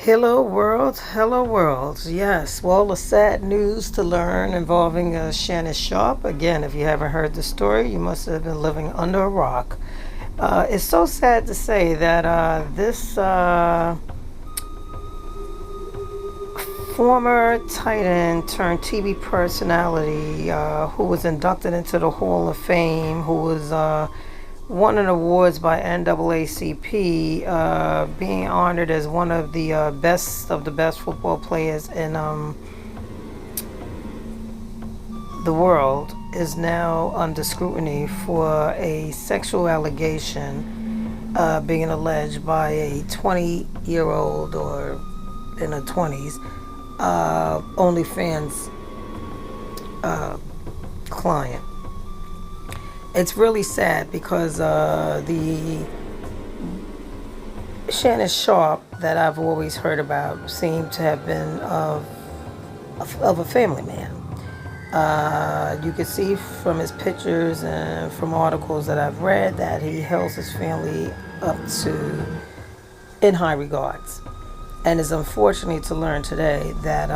Hello world, hello world. Yes, well, the sad news to learn involving Shannon Sharpe. Again, if you haven't heard the story, you must have been living under a rock. It's so sad to say that this former tight end turned TV personality who was inducted into the Hall of Fame, who was won an awards by NAACP, being honored as one of the best football players in the world, is now under scrutiny for a sexual allegation being alleged by a 20-year-old or in her 20s OnlyFans client. It's really sad because the Shannon Sharpe that I've always heard about seemed to have been of a family man. You can see from his pictures and from articles that I've read that he holds his family up to in high regards. And it's unfortunate to learn today that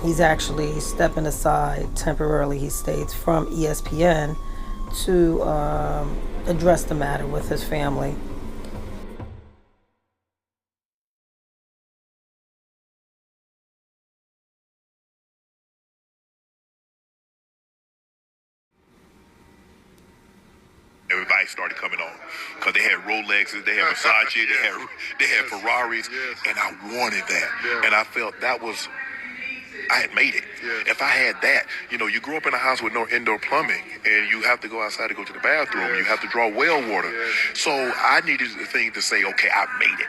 he's actually stepping aside temporarily, he states, from ESPN to address the matter with his family. Everybody started coming on because they had Rolexes, they had Versace, they had Ferraris, and I wanted that. And I felt that was, I had made it. If I had that, you grew up in a house with no indoor plumbing, and you have to go outside to go to the bathroom. You have to draw well water. So I needed the thing to say, okay, I made it.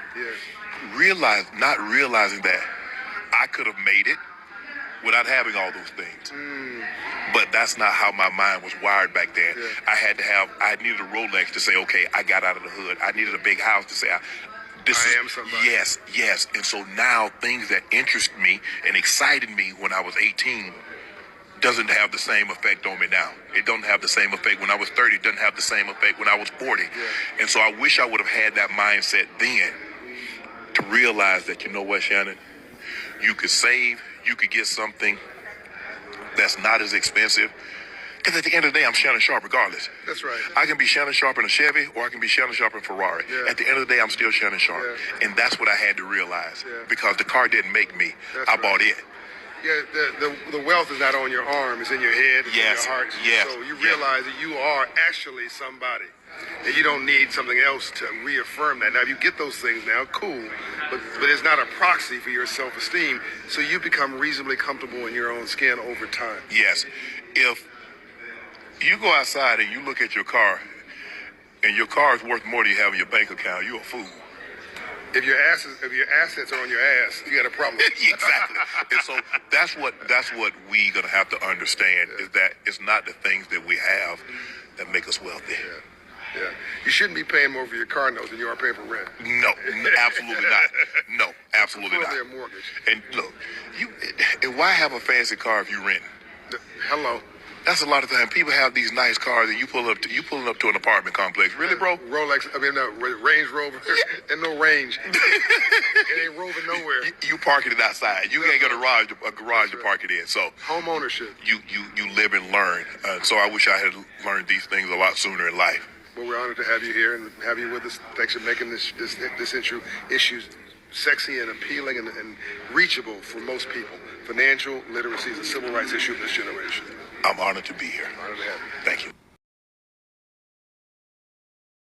Not realizing that I could have made it without having all those things. But that's not how my mind was wired back then. I needed a Rolex to say, okay, I got out of the hood. I needed a big house to say, I am somebody. Yes. And so now things that interest me and excited me when I was 18 doesn't have the same effect on me now. It don't have the same effect when I was 30. It doesn't have the same effect when I was 40. And so I wish I would have had that mindset then to realize that, you know what, Shannon, you could save, you could get something that's not as expensive. Because at the end of the day, I'm Shannon Sharpe regardless. That's right. I can be Shannon Sharpe in a Chevy, or I can be Shannon Sharpe in a Ferrari. At the end of the day, I'm still Shannon Sharpe. And that's what I had to realize. Because the car didn't make me. I bought it. Yeah, the wealth is not on your arm, it's in your head, it's in your heart. So you realize that you are actually somebody. And you don't need something else to reaffirm that. Now, if you get those things now, cool. But it's not a proxy for your self-esteem. So you become reasonably comfortable in your own skin over time. Yes. If you go outside and you look at your car, and your car is worth more than you have in your bank account, you're a fool. If your assets are on your ass, you got a problem. Exactly. And so that's what we gonna have to understand is that it's not the things that we have that make us wealthy. Yeah. You shouldn't be paying more for your car notes than you are paying for rent. No, absolutely not. No, absolutely not. Their mortgage. And look, and why have a fancy car if you rent? Hello. That's a lot of time. People have these nice cars, and you pulling up to an apartment complex. Really, bro? Rolex. No, Range Rover, and no range. It ain't roving nowhere. You parking it outside. You ain't got a garage to park it in. So home ownership. You live and learn. So I wish I had learned these things a lot sooner in life. Well, we're honored to have you here and have you with us. Thanks for making this issue sexy and appealing and reachable for most people. Financial literacy is a civil rights issue of this generation. I'm honored to be here. Honored to have you. Thank you.